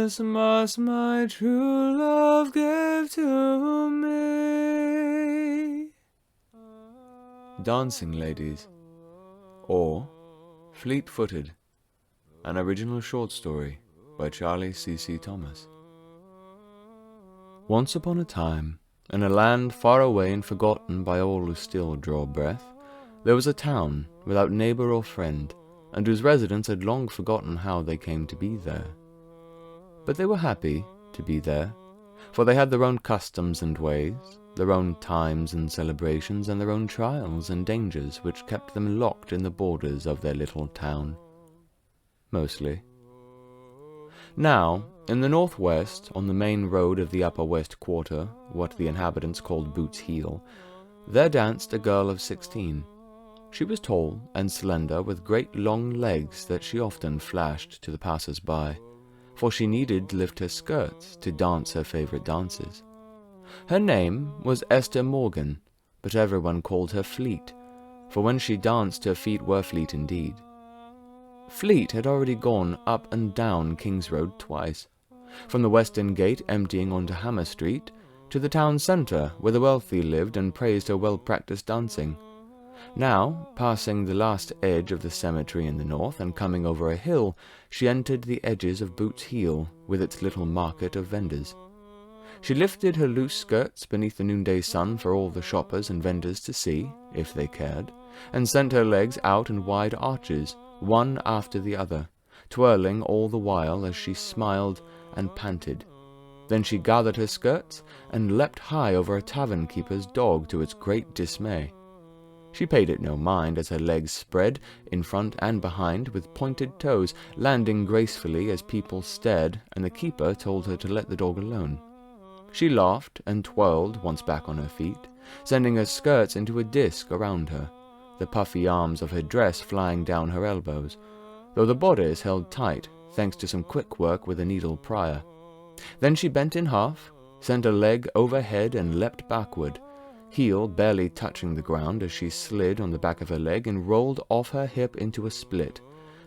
Christmas my true love gave to me. Dancing Ladies, or Fleet-Footed, an original short story by Charlie C.C. Thomas. Once upon a time, in a land far away and forgotten by all who still draw breath, there was a town without neighbor or friend, and whose residents had long forgotten how they came to be there. But they were happy to be there, for they had their own customs and ways, their own times and celebrations, and their own trials and dangers which kept them locked in the borders of their little town. Mostly. Now, in the northwest, on the main road of the upper west quarter, what the inhabitants called Boots Heel, there danced a girl of 16. She was tall and slender, with great long legs that she often flashed to the passers-by, for she needed to lift her skirts to dance her favorite dances. Her name was Esther Morgan, but everyone called her Fleet, for when she danced her feet were fleet indeed. Fleet had already gone up and down King's Road twice, from the western gate emptying onto Hammer Street, to the town centre where the wealthy lived and praised her well-practiced dancing. Now, passing the last edge of the cemetery in the north and coming over a hill, she entered the edges of Boots Heel with its little market of vendors. She lifted her loose skirts beneath the noonday sun for all the shoppers and vendors to see, if they cared, and sent her legs out in wide arches, one after the other, twirling all the while as she smiled and panted. Then she gathered her skirts and leapt high over a tavern-keeper's dog to its great dismay. She paid it no mind as her legs spread, in front and behind, with pointed toes, landing gracefully as people stared, and the keeper told her to let the dog alone. She laughed and twirled once back on her feet, sending her skirts into a disk around her, the puffy arms of her dress flying down her elbows, though the bodice held tight, thanks to some quick work with a needle prior. Then she bent in half, sent a leg overhead and leapt backward, heel barely touching the ground as she slid on the back of her leg and rolled off her hip into a split,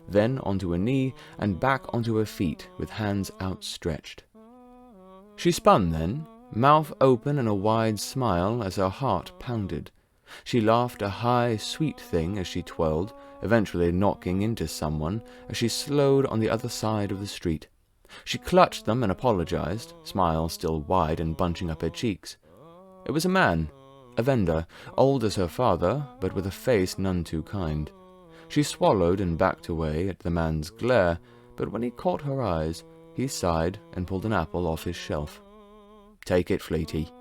then onto a knee and back onto her feet with hands outstretched. She spun then, mouth open and a wide smile as her heart pounded. She laughed a high, sweet thing as she twirled, eventually knocking into someone as she slowed on the other side of the street. She clutched them and apologized, smile still wide and bunching up her cheeks. It was a man, a vendor, old as her father, but with a face none too kind. She swallowed and backed away at the man's glare, but when he caught her eyes, he sighed and pulled an apple off his shelf. "Take it, Fleety.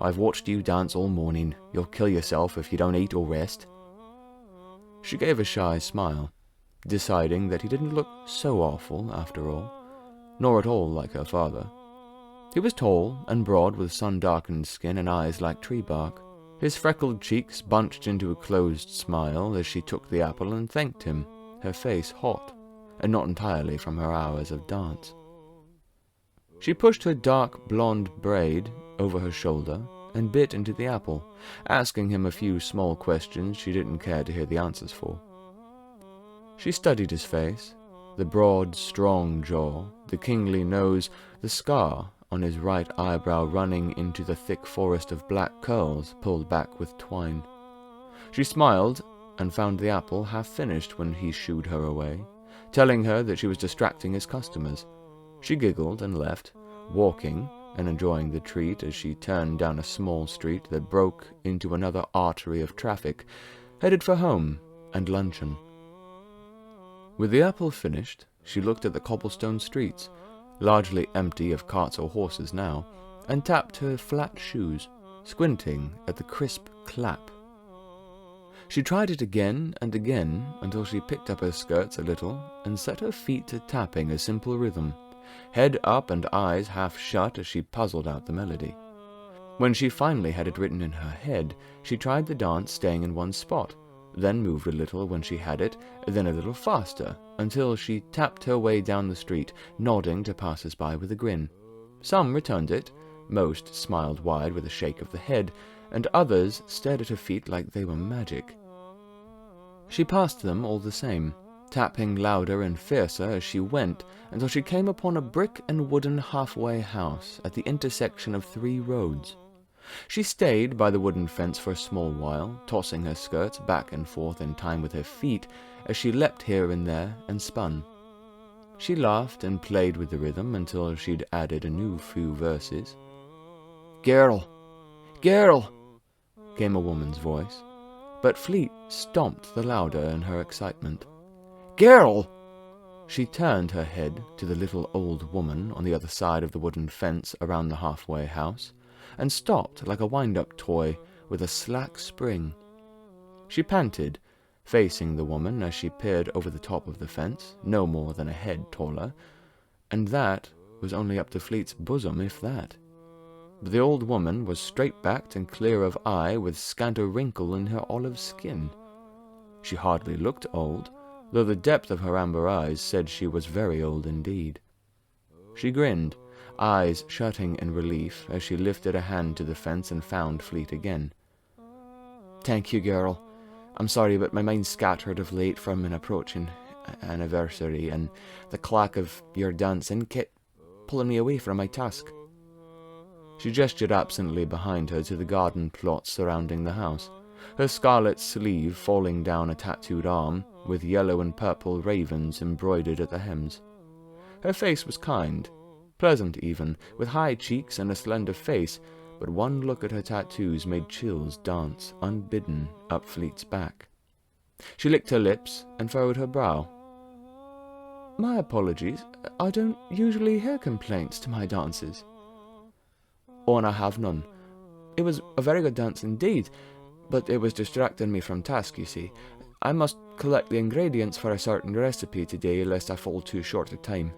I've watched you dance all morning. You'll kill yourself if you don't eat or rest." She gave a shy smile, deciding that he didn't look so awful after all, nor at all like her father. He was tall and broad with sun-darkened skin and eyes like tree bark. His freckled cheeks bunched into a closed smile as she took the apple and thanked him, her face hot, and not entirely from her hours of dance. She pushed her dark blonde braid over her shoulder and bit into the apple, asking him a few small questions she didn't care to hear the answers for. She studied his face, the broad, strong jaw, the kingly nose, the scar on his right eyebrow running into the thick forest of black curls pulled back with twine. She smiled and found the apple half finished when he shooed her away, telling her that she was distracting his customers. She giggled and left, walking and enjoying the treat as she turned down a small street that broke into another artery of traffic, headed for home and luncheon. With the apple finished, she looked at the cobblestone streets, largely empty of carts or horses now, and tapped her flat shoes, squinting at the crisp clap. She tried it again and again until she picked up her skirts a little and set her feet to tapping a simple rhythm, head up and eyes half shut as she puzzled out the melody. When she finally had it written in her head, she tried the dance staying in one spot, then moved a little when she had it, then a little faster, until she tapped her way down the street, nodding to passers-by with a grin. Some returned it, most smiled wide with a shake of the head, and others stared at her feet like they were magic. She passed them all the same, tapping louder and fiercer as she went until she came upon a brick and wooden halfway house at the intersection of 3 roads. She stayed by the wooden fence for a small while, tossing her skirts back and forth in time with her feet as she leapt here and there and spun. She laughed and played with the rhythm until she'd added a new few verses. "Girl! Girl!" came a woman's voice, but Fleet stomped the louder in her excitement. "Girl!" She turned her head to the little old woman on the other side of the wooden fence around the halfway house, and stopped like a wind-up toy with a slack spring. She panted, facing the woman as she peered over the top of the fence, no more than a head taller, and that was only up to Fleet's bosom, if that. But the old woman was straight-backed and clear of eye, with scant a wrinkle in her olive skin. She hardly looked old, though the depth of her amber eyes said she was very old indeed. She grinned, eyes shutting in relief as she lifted a hand to the fence and found Fleet again. "Thank you, girl. I'm sorry, but my mind's scattered of late from an approaching anniversary, and the clack of your dancing kept pulling me away from my task." She gestured absently behind her to the garden plots surrounding the house, her scarlet sleeve falling down a tattooed arm, with yellow and purple ravens embroidered at the hems. Her face was kind, pleasant even, with high cheeks and a slender face, but one look at her tattoos made chills dance unbidden up Fleet's back. She licked her lips and furrowed her brow. "My apologies. I don't usually hear complaints to my dances." "Oh, and I have none. It was a very good dance indeed, but it was distracting me from task, you see. I must collect the ingredients for a certain recipe today, lest I fall too short of time."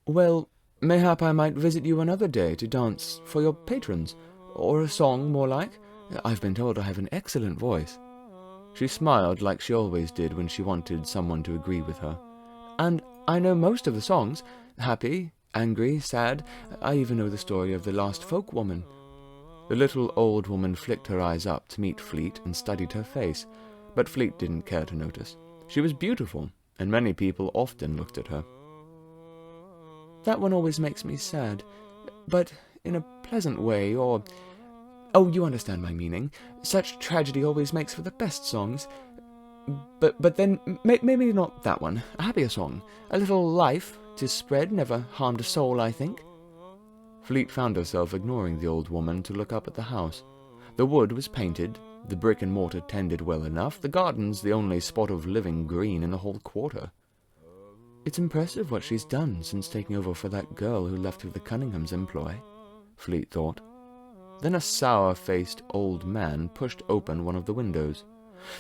"Well, mayhap I might visit you another day to dance for your patrons, or a song more like. I've been told I have an excellent voice." She smiled like she always did when she wanted someone to agree with her. "And I know most of the songs, happy, angry, sad. I even know the story of the lost folk woman." The little old woman flicked her eyes up to meet Fleet and studied her face, but Fleet didn't care to notice. She was beautiful, and many people often looked at her. "That one always makes me sad, but in a pleasant way, or... Oh, you understand my meaning. Such tragedy always makes for the best songs. But then, maybe not that one. A happier song. A little life to spread never harmed a soul, I think." Fleet found herself ignoring the old woman to look up at the house. The wood was painted, the brick and mortar tended well enough, the garden's the only spot of living green in the whole quarter. "It's impressive what she's done since taking over for that girl who left with the Cunninghams' employ," Fleet thought. Then a sour-faced old man pushed open one of the windows,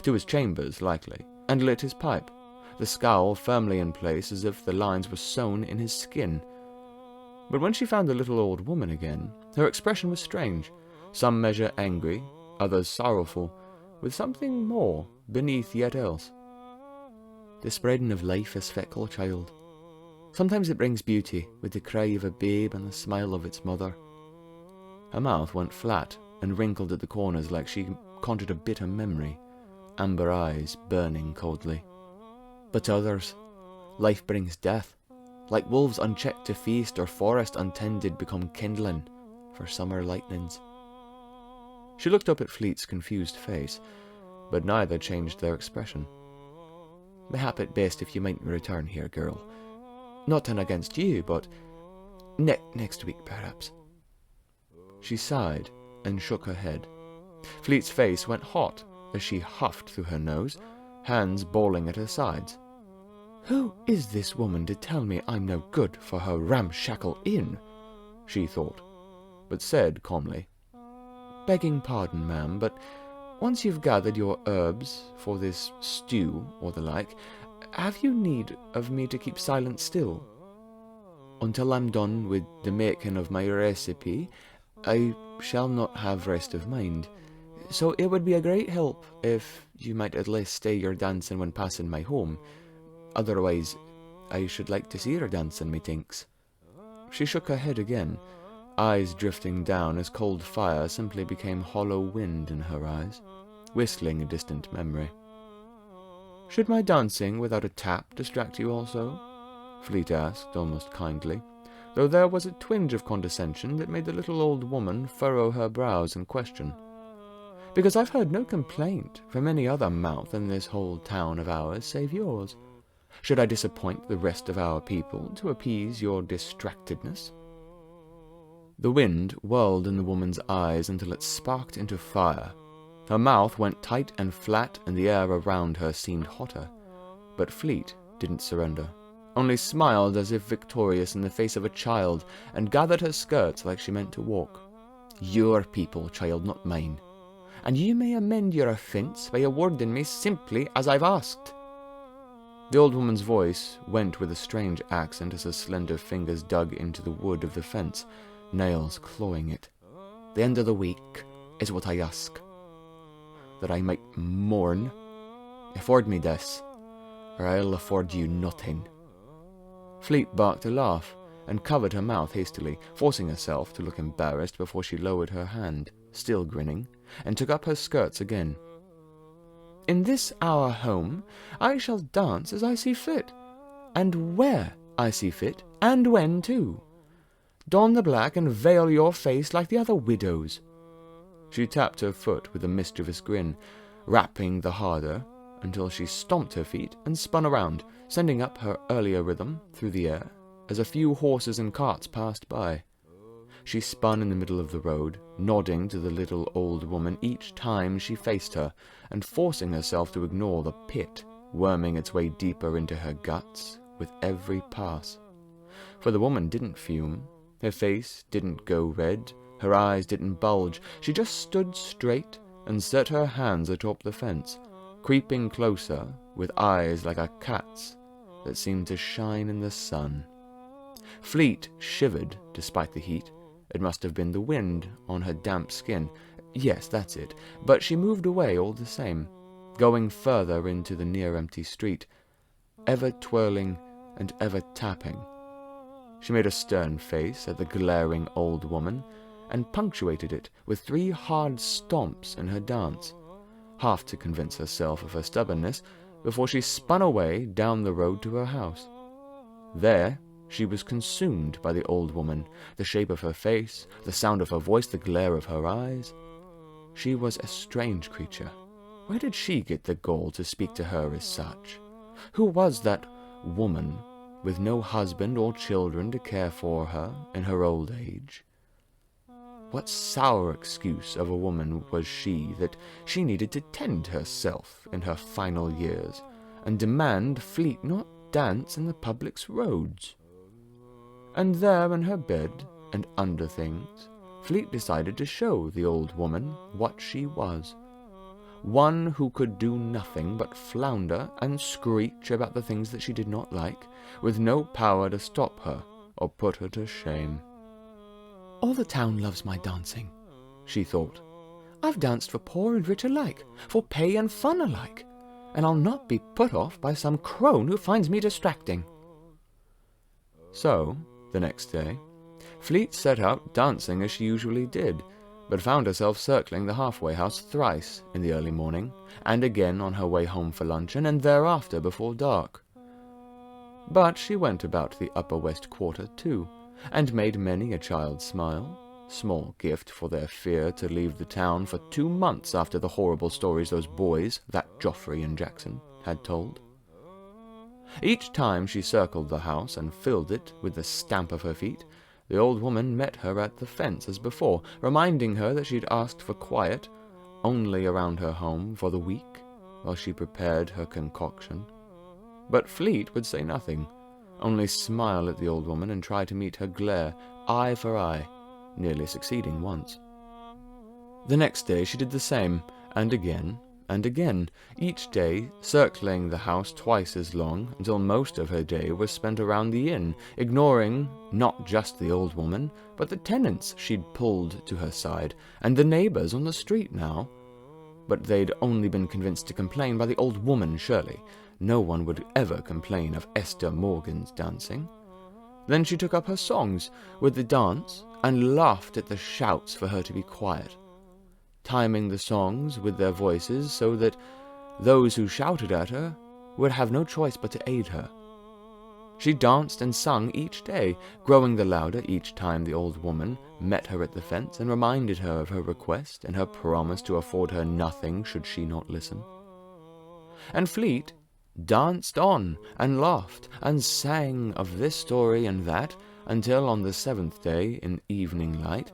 to his chambers likely, and lit his pipe, the scowl firmly in place as if the lines were sewn in his skin. But when she found the little old woman again, her expression was strange, some measure angry, others sorrowful, with something more beneath yet else. "The spreading of life is fickle, child. Sometimes it brings beauty, with the cry of a babe and the smile of its mother." Her mouth went flat and wrinkled at the corners like she conjured a bitter memory, amber eyes burning coldly. "But others, life brings death. Like wolves unchecked to feast, or forest untended become kindling for summer lightnings." She looked up at Fleet's confused face, but neither changed their expression. "Mayhap it best if you mightn't return here, girl. Nothing against you, but next week, perhaps." She sighed and shook her head. Fleet's face went hot as she huffed through her nose, hands balling at her sides. "Who is this woman to tell me I'm no good for her ramshackle inn?" she thought, but said calmly, "Begging pardon, ma'am, but once you've gathered your herbs for this stew or the like, have you need of me to keep silent still? Until I'm done with the making of my recipe, I shall not have rest of mind, so it would be a great help if you might at least stay your dancing when passing my home. Otherwise, I should like to see her dancing, methinks." She shook her head again, eyes drifting down as cold fire simply became hollow wind in her eyes, whistling a distant memory. "Should my dancing without a tap distract you also?" Fleet asked, almost kindly, though there was a twinge of condescension that made the little old woman furrow her brows and question. "Because I've heard no complaint from any other mouth in this whole town of ours save yours. Should I disappoint the rest of our people to appease your distractedness?" The wind whirled in the woman's eyes until it sparked into fire. Her mouth went tight and flat, and the air around her seemed hotter. But Fleet didn't surrender, only smiled as if victorious in the face of a child, and gathered her skirts like she meant to walk. "Your people, child, not mine. And you may amend your offence by awarding me simply as I've asked." The old woman's voice went with a strange accent as her slender fingers dug into the wood of the fence, nails clawing it. "The end of the week is what I ask. That I might mourn. Afford me this, or I'll afford you nothing." Fleet barked a laugh, and covered her mouth hastily, forcing herself to look embarrassed before she lowered her hand, still grinning, and took up her skirts again. "In this our home, I shall dance as I see fit, and where I see fit, and when too. Don the black and veil your face like the other widows." She tapped her foot with a mischievous grin, rapping the harder until she stomped her feet and spun around, sending up her earlier rhythm through the air as a few horses and carts passed by. She spun in the middle of the road, nodding to the little old woman each time she faced her, and forcing herself to ignore the pit worming its way deeper into her guts with every pass. For the woman didn't fume, her face didn't go red, her eyes didn't bulge. She just stood straight and set her hands atop the fence, creeping closer with eyes like a cat's that seemed to shine in the sun. Fleet shivered despite the heat. It must have been the wind on her damp skin. Yes, that's it. But she moved away all the same, going further into the near-empty street, ever twirling and ever tapping. She made a stern face at the glaring old woman, and punctuated it with 3 hard stomps in her dance, half to convince herself of her stubbornness, before she spun away down the road to her house. There she was consumed by the old woman, the shape of her face, the sound of her voice, the glare of her eyes. She was a strange creature. Where did she get the gall to speak to her as such? Who was that woman, with no husband or children to care for her in her old age? What sour excuse of a woman was she that she needed to tend herself in her final years, and demand Fleet not dance in the public's roads? And there in her bed and under things, Fleet decided to show the old woman what she was. One who could do nothing but flounder and screech about the things that she did not like, with no power to stop her or put her to shame. "All the town loves my dancing," she thought. "I've danced for poor and rich alike, for pay and fun alike, and I'll not be put off by some crone who finds me distracting." So, the next day, Fleet set out dancing as she usually did, but found herself circling the halfway house thrice in the early morning, and again on her way home for luncheon, and thereafter before dark. But she went about the upper west quarter too, and made many a child smile, small gift for their fear to leave the town for 2 months after the horrible stories those boys, that Joffrey and Jackson, had told. Each time she circled the house and filled it with the stamp of her feet, the old woman met her at the fence as before, reminding her that she'd asked for quiet only around her home for the week while she prepared her concoction. But Fleet would say nothing, only smile at the old woman and try to meet her glare, eye for eye, nearly succeeding once. The next day she did the same, and again, each day circling the house twice as long, until most of her day was spent around the inn, ignoring not just the old woman, but the tenants she'd pulled to her side, and the neighbors on the street now. But they'd only been convinced to complain by the old woman, surely. No one would ever complain of Esther Morgan's dancing. Then she took up her songs with the dance, and laughed at the shouts for her to be quiet, timing the songs with their voices so that those who shouted at her would have no choice but to aid her. She danced and sung each day, growing the louder each time the old woman met her at the fence and reminded her of her request and her promise to afford her nothing should she not listen. And Fleet danced on and laughed and sang of this story and that, until on the 7th day, in evening light,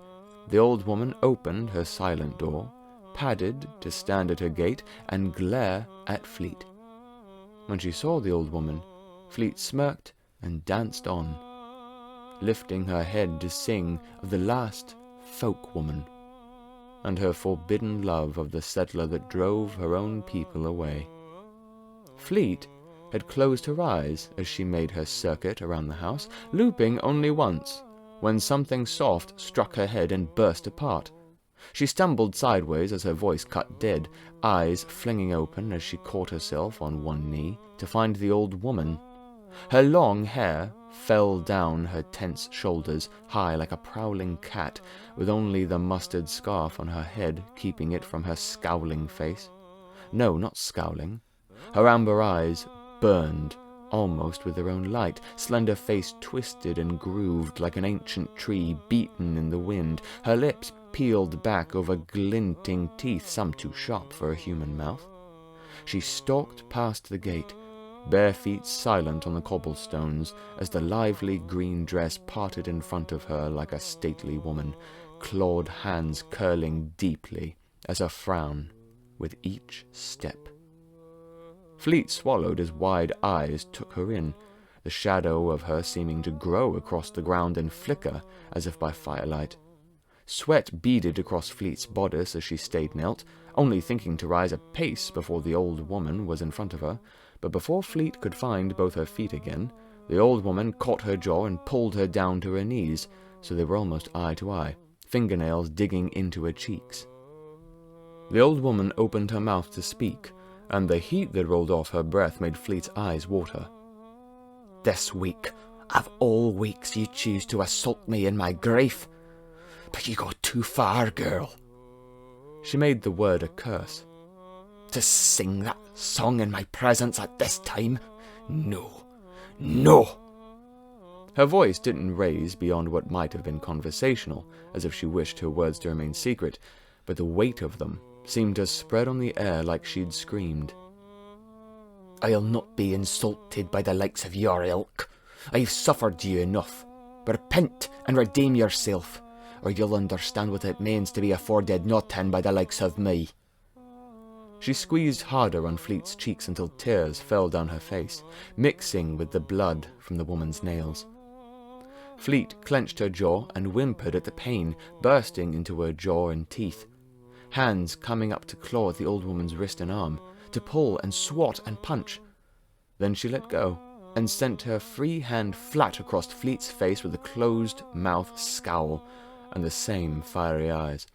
the old woman opened her silent door, padded to stand at her gate and glare at Fleet. When she saw the old woman, Fleet smirked and danced on, lifting her head to sing of the last folk woman, and her forbidden love of the settler that drove her own people away. Fleet had closed her eyes as she made her circuit around the house, looping only once, when something soft struck her head and burst apart. She stumbled sideways as her voice cut dead, eyes flinging open as she caught herself on one knee to find the old woman. Her long hair fell down her tense shoulders, high like a prowling cat, with only the mustard scarf on her head keeping it from her scowling face. No, not scowling. Her amber eyes burned almost with their own light, slender face twisted and grooved like an ancient tree beaten in the wind, her lips peeled back over glinting teeth, some too sharp for a human mouth. She stalked past the gate, bare feet silent on the cobblestones, as the lively green dress parted in front of her like a stately woman, clawed hands curling deeply as a frown with each step. Fleet swallowed as wide eyes took her in, the shadow of her seeming to grow across the ground and flicker as if by firelight. Sweat beaded across Fleet's bodice as she stayed knelt, only thinking to rise a pace before the old woman was in front of her. But before Fleet could find both her feet again, the old woman caught her jaw and pulled her down to her knees, so they were almost eye to eye, fingernails digging into her cheeks. The old woman opened her mouth to speak, and the heat that rolled off her breath made Fleet's eyes water. "This week, of all weeks, you choose to assault me in my grief. But you go too far, girl." She made the word a curse. "To sing that song in my presence at this time? No, no." Her voice didn't raise beyond what might have been conversational, as if she wished her words to remain secret, but the weight of them seemed to spread on the air like she'd screamed. "I'll not be insulted by the likes of your ilk. I've suffered you enough. Repent and redeem yourself, or you'll understand what it means to be afforded nothing by the likes of me." She squeezed harder on Fleet's cheeks until tears fell down her face, mixing with the blood from the woman's nails. Fleet clenched her jaw and whimpered at the pain bursting into her jaw and teeth, hands coming up to claw at the old woman's wrist and arm, to pull and swat and punch. Then she let go and sent her free hand flat across Fleet's face with a closed-mouth scowl and the same fiery eyes.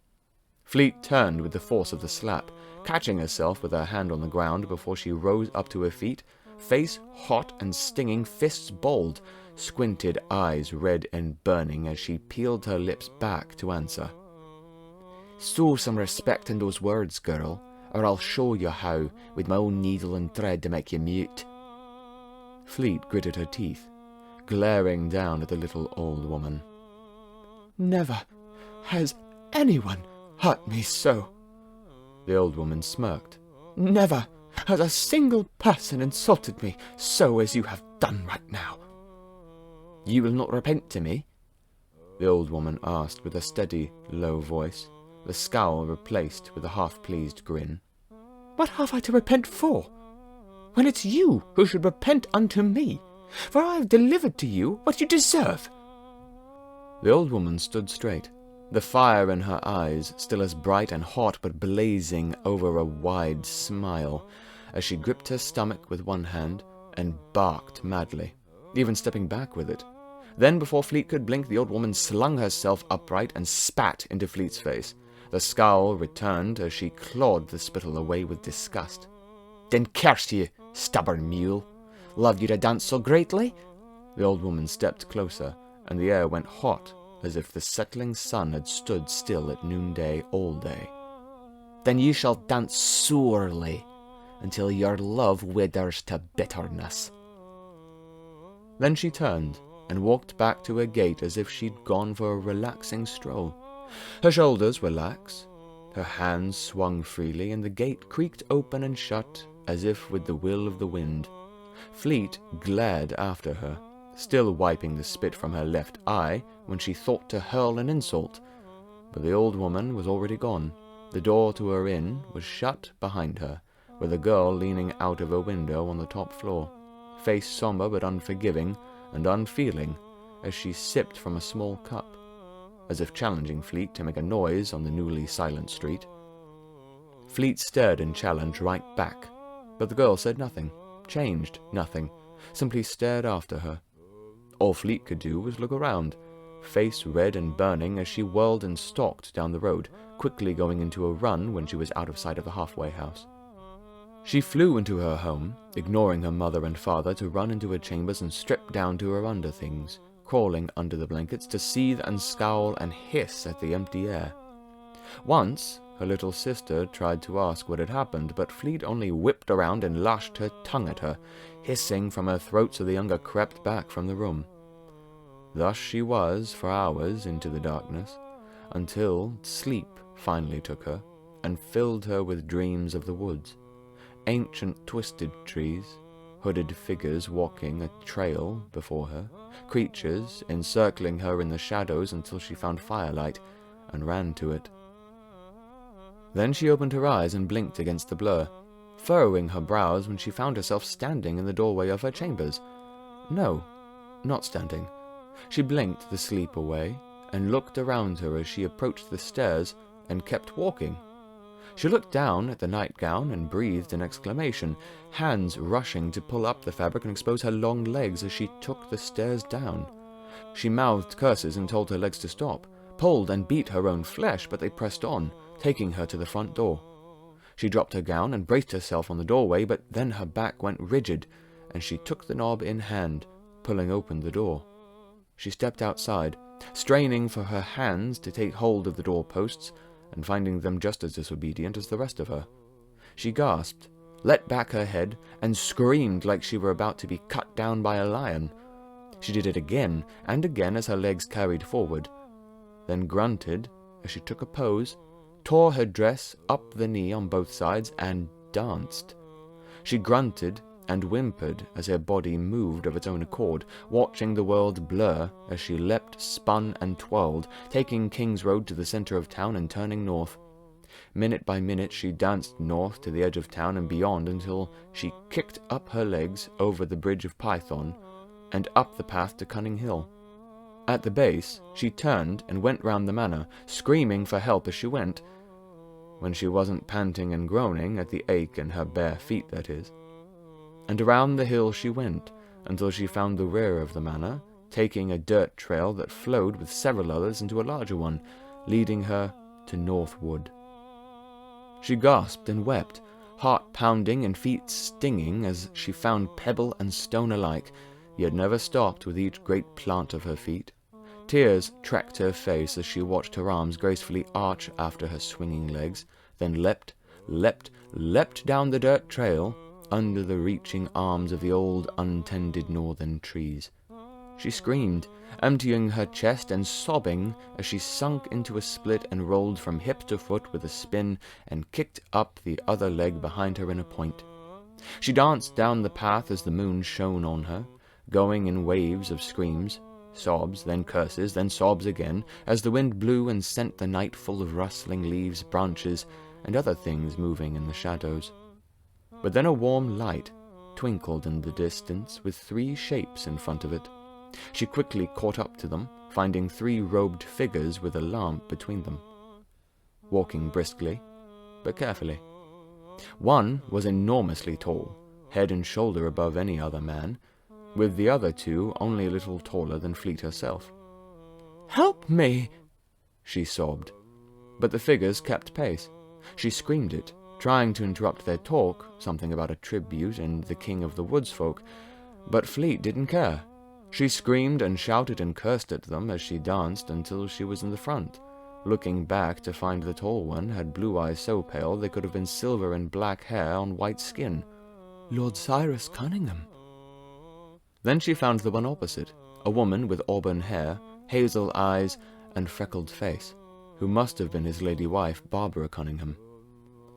Fleet turned with the force of the slap, catching herself with her hand on the ground before she rose up to her feet, face hot and stinging, fists balled, squinted eyes red and burning as she peeled her lips back to answer. "Show some respect in those words, girl, or I'll show you how, with my own needle and thread to make you mute." Fleet gritted her teeth, glaring down at the little old woman. "Never has anyone hurt me so." The old woman smirked. "Never has a single person insulted me so as you have done right now." "You will not repent to me?" the old woman asked with a steady, low voice, the scowl replaced with a half-pleased grin. "What have I to repent for, when it's you who should repent unto me? For I have delivered to you what you deserve." The old woman stood straight, the fire in her eyes still as bright and hot but blazing over a wide smile, as she gripped her stomach with one hand and barked madly, even stepping back with it. Then, before Fleet could blink, the old woman slung herself upright and spat into Fleet's face. The scowl returned as she clawed the spittle away with disgust. "Then curse you, stubborn mule! Love you to dance so greatly?" The old woman stepped closer, and the air went hot as if the settling sun had stood still at noonday all day. "Then you shall dance sorely, until your love withers to bitterness." Then she turned and walked back to her gate as if she'd gone for a relaxing stroll. Her shoulders were lax, her hands swung freely, and the gate creaked open and shut as if with the will of the wind. Fleet glared after her, still wiping the spit from her left eye when she thought to hurl an insult, but the old woman was already gone. The door to her inn was shut behind her, with a girl leaning out of a window on the top floor, face somber but unforgiving and unfeeling as she sipped from a small cup, as if challenging Fleet to make a noise on the newly silent street. Fleet stared in challenge right back, but the girl said nothing, changed nothing, simply stared after her. All Fleet could do was look around, face red and burning as she whirled and stalked down the road, quickly going into a run when she was out of sight of the halfway house. She flew into her home, ignoring her mother and father, to run into her chambers and strip down to her underthings, crawling under the blankets to seethe and scowl and hiss at the empty air. Once, her little sister tried to ask what had happened, but Fleet only whipped around and lashed her tongue at her, hissing from her throat so the younger crept back from the room. Thus she was for hours into the darkness, until sleep finally took her and filled her with dreams of the woods. Ancient twisted trees, hooded figures walking a trail before her, creatures encircling her in the shadows until she found firelight and ran to it. Then she opened her eyes and blinked against the blur, furrowing her brows when she found herself standing in the doorway of her chambers. No, not standing. She blinked the sleep away and looked around her as she approached the stairs and kept walking. She looked down at the nightgown and breathed an exclamation, hands rushing to pull up the fabric and expose her long legs as she took the stairs down. She mouthed curses and told her legs to stop, pulled and beat her own flesh, but they pressed on, taking her to the front door. She dropped her gown and braced herself on the doorway, but then her back went rigid, and she took the knob in hand, pulling open the door. She stepped outside, straining for her hands to take hold of the doorposts, and finding them just as disobedient as the rest of her. She gasped, let back her head, and screamed like she were about to be cut down by a lion. She did it again and again as her legs carried forward, then grunted as she took a pose, tore her dress up the knee on both sides, and danced. She grunted and whimpered as her body moved of its own accord, watching the world blur as she leapt, spun, and twirled, taking King's Road to the center of town and turning north. Minute by minute she danced north to the edge of town and beyond until she kicked up her legs over the Bridge of Python and up the path to Cunning Hill. At the base, she turned and went round the manor, screaming for help as she went, when she wasn't panting and groaning at the ache in her bare feet, that is. And around the hill she went, until she found the rear of the manor, taking a dirt trail that flowed with several others into a larger one, leading her to Northwood. She gasped and wept, heart pounding and feet stinging as she found pebble and stone alike, yet never stopped with each great plant of her feet. Tears trekked her face as she watched her arms gracefully arch after her swinging legs, then leapt down the dirt trail, under the reaching arms of the old untended northern trees. She screamed, emptying her chest and sobbing as she sunk into a split and rolled from hip to foot with a spin and kicked up the other leg behind her in a point. She danced down the path as the moon shone on her, going in waves of screams, sobs, then curses, then sobs again, as the wind blew and sent the night full of rustling leaves, branches, and other things moving in the shadows. But then a warm light twinkled in the distance with 3 shapes in front of it. She quickly caught up to them, finding 3 robed figures with a lamp between them, walking briskly, but carefully. One was enormously tall, head and shoulder above any other man, with the other 2 only a little taller than Fleet herself. "Help me!" she sobbed, but the figures kept pace. She screamed it, trying to interrupt their talk, something about a tribute and the king of the woods folk, but Fleet didn't care. She screamed and shouted and cursed at them as she danced until she was in the front, looking back to find the tall one had blue eyes so pale they could have been silver and black hair on white skin. Lord Cyrus Cunningham. Then she found the one opposite, a woman with auburn hair, hazel eyes, and freckled face, who must have been his lady wife, Barbara Cunningham.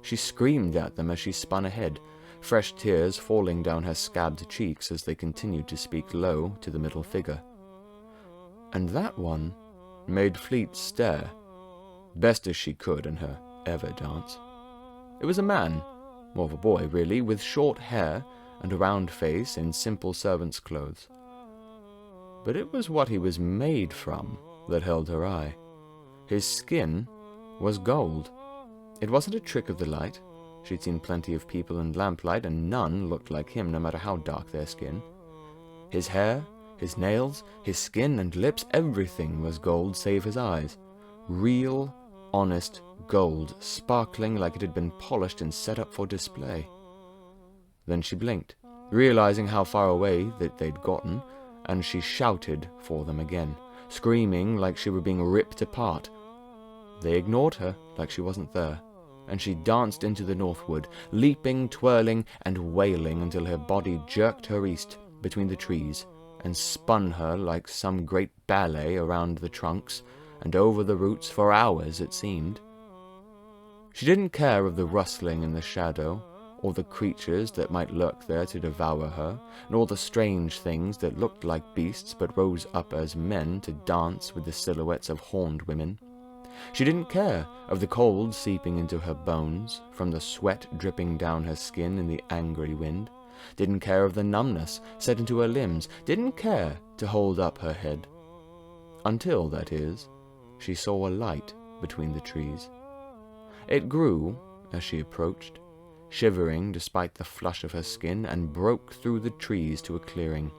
She screamed at them as she spun ahead, fresh tears falling down her scabbed cheeks as they continued to speak low to the middle figure. And that one made Fleet stare, best as she could in her ever dance. It was a man, more of a boy really, with short hair and a round face in simple servant's clothes. But it was what he was made from that held her eye. His skin was gold. It wasn't a trick of the light. She'd seen plenty of people in lamplight, and none looked like him no matter how dark their skin. His hair, his nails, his skin and lips, everything was gold save his eyes. Real, honest gold, sparkling like it had been polished and set up for display. Then she blinked, realizing how far away that they'd gotten, and she shouted for them again, screaming like she were being ripped apart. They ignored her like she wasn't there, and she danced into the northward, leaping, twirling, and wailing until her body jerked her east between the trees and spun her like some great ballet around the trunks and over the roots for hours, it seemed. She didn't care of the rustling in the shadow, or the creatures that might lurk there to devour her, nor the strange things that looked like beasts but rose up as men to dance with the silhouettes of horned women. She didn't care of the cold seeping into her bones, from the sweat dripping down her skin in the angry wind, didn't care of the numbness set into her limbs, didn't care to hold up her head. Until, that is, she saw a light between the trees. It grew as she approached, shivering despite the flush of her skin, and broke through the trees to a clearing.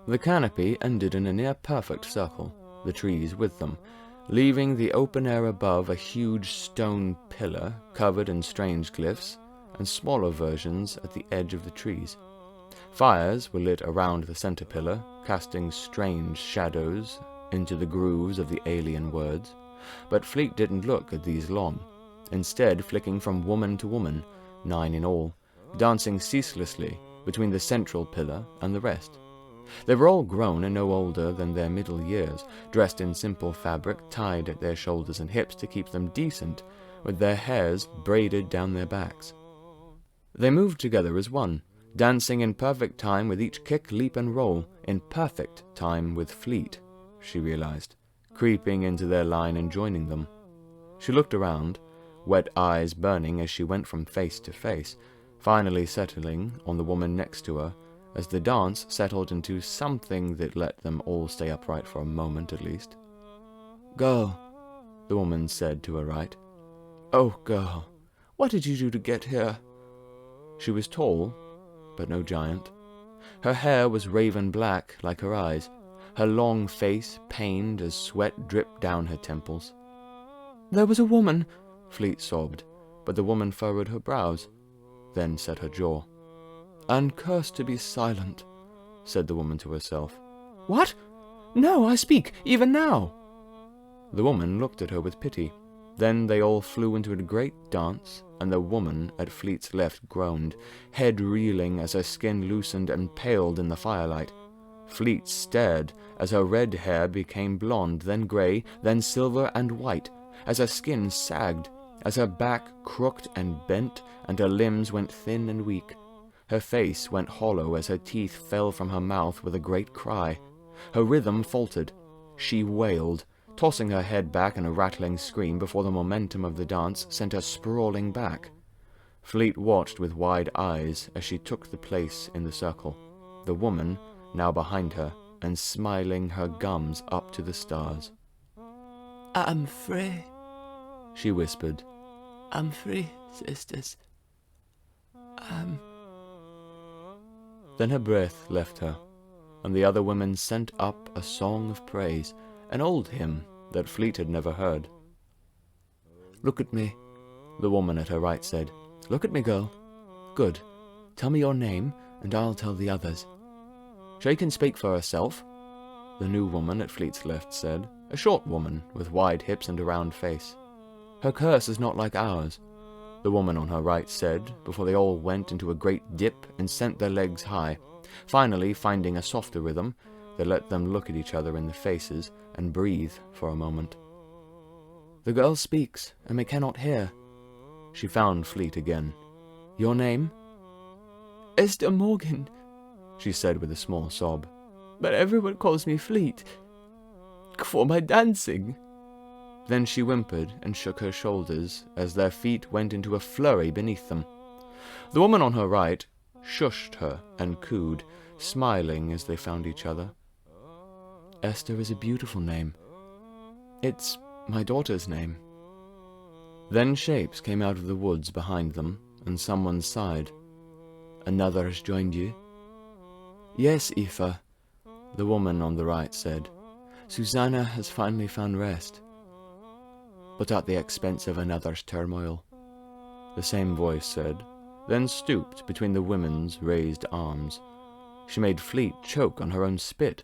The canopy ended in a near-perfect circle, the trees with them, leaving the open air above a huge stone pillar covered in strange glyphs, and smaller versions at the edge of the trees. Fires were lit around the center pillar, casting strange shadows into the grooves of the alien words, but Fleet didn't look at these long, instead flicking from woman to woman, 9 in all, dancing ceaselessly between the central pillar and the rest. They were all grown and no older than their middle years, dressed in simple fabric tied at their shoulders and hips to keep them decent, with their hairs braided down their backs. They moved together as one, dancing in perfect time with each kick, leap, and roll, in perfect time with Fleet, she realized, creeping into their line and joining them. She looked around, wet eyes burning as she went from face to face, finally settling on the woman next to her, as the dance settled into something that let them all stay upright for a moment at least. "Girl," the woman said to her right. "Oh, girl, what did you do to get here?" She was tall, but no giant. Her hair was raven black like her eyes, her long face pained as sweat dripped down her temples. "There was a woman," Fleet sobbed, but the woman furrowed her brows, then set her jaw. "And cursed to be silent," said the woman to herself. "What? No, I speak, even now." The woman looked at her with pity. Then they all flew into a great dance, and the woman at Fleet's left groaned, head reeling as her skin loosened and paled in the firelight. Fleet stared as her red hair became blonde, then grey, then silver and white, as her skin sagged, as her back crooked and bent, and her limbs went thin and weak. Her face went hollow as her teeth fell from her mouth with a great cry. Her rhythm faltered. She wailed, tossing her head back in a rattling scream before the momentum of the dance sent her sprawling back. Fleet watched with wide eyes as she took the place in the circle, the woman now behind her and smiling her gums up to the stars. "I'm free," she whispered. "I'm free, sisters. Then her breath left her, and the other women sent up a song of praise, an old hymn that Fleet had never heard. "Look at me," the woman at her right said. "Look at me, girl. Good. Tell me your name, and I'll tell the others." She can speak for herself. the new woman at Fleet's left said, a short woman with wide hips and a round face. Her curse is not like ours, the woman on her right said, before they all went into a great dip and sent their legs high. Finally, finding a softer rhythm, they let them look at each other in the faces and breathe for a moment. The girl speaks, and we cannot hear. She found Fleet again. Your name? Esther Morgan, she said with a small sob. But everyone calls me Fleet. For my dancing. Then she whimpered and shook her shoulders as their feet went into a flurry beneath them. The woman on her right shushed her and cooed, smiling as they found each other. Esther is a beautiful name. It's my daughter's name. Then shapes came out of the woods behind them, and someone sighed. Another has joined you? Yes, Aoife, the woman on the right said. Susanna has finally found rest, but at the expense of another's turmoil. The same voice said, then stooped between the women's raised arms. She made Fleet choke on her own spit.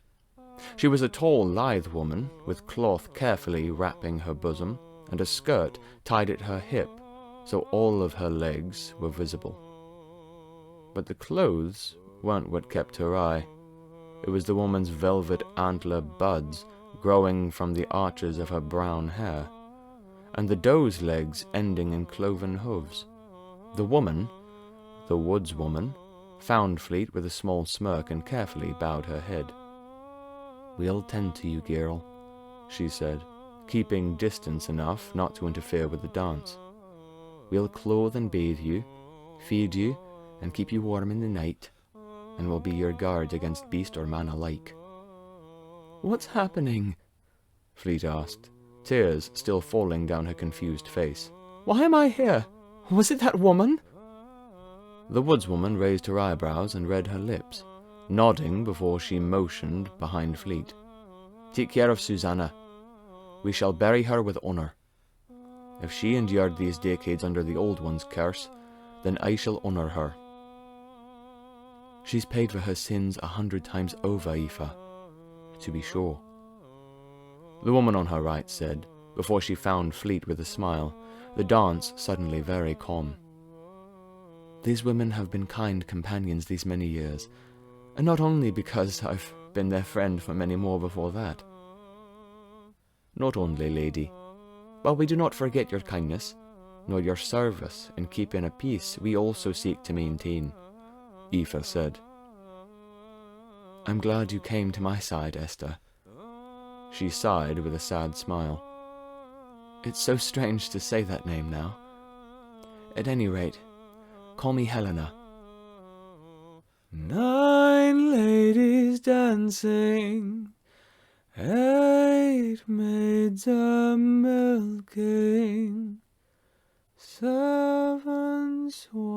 She was a tall, lithe woman, with cloth carefully wrapping her bosom, and a skirt tied at her hip, so all of her legs were visible. But the clothes weren't what kept her eye. It was the woman's velvet antler buds growing from the arches of her brown hair, and the doe's legs ending in cloven hooves. The woman, the woods woman, found Fleet with a small smirk and carefully bowed her head. We'll tend to you, girl, she said, keeping distance enough not to interfere with the dance. We'll clothe and bathe you, feed you, and keep you warm in the night, and will be your guard against beast or man alike. What's happening? Fleet asked, tears still falling down her confused face. Why am I here? Was it that woman? The woodswoman raised her eyebrows and read her lips, nodding before she motioned behind Fleet. Take care of Susanna. We shall bury her with honour. If she endured these decades under the old one's curse, then I shall honour her. She's paid for her sins 100 times over, Aoife, to be sure. The woman on her right said, before she found Fleet with a smile, the dance suddenly very calm. These women have been kind companions these many years, and not only because I've been their friend for many more before that. Not only, lady, but we do not forget your kindness, nor your service in keeping a peace we also seek to maintain, Aoife said. I'm glad you came to my side, Esther. She sighed with a sad smile. It's so strange to say that name now. At any rate, call me Helena. 9 ladies dancing, 8 maids a-milking, 7 swans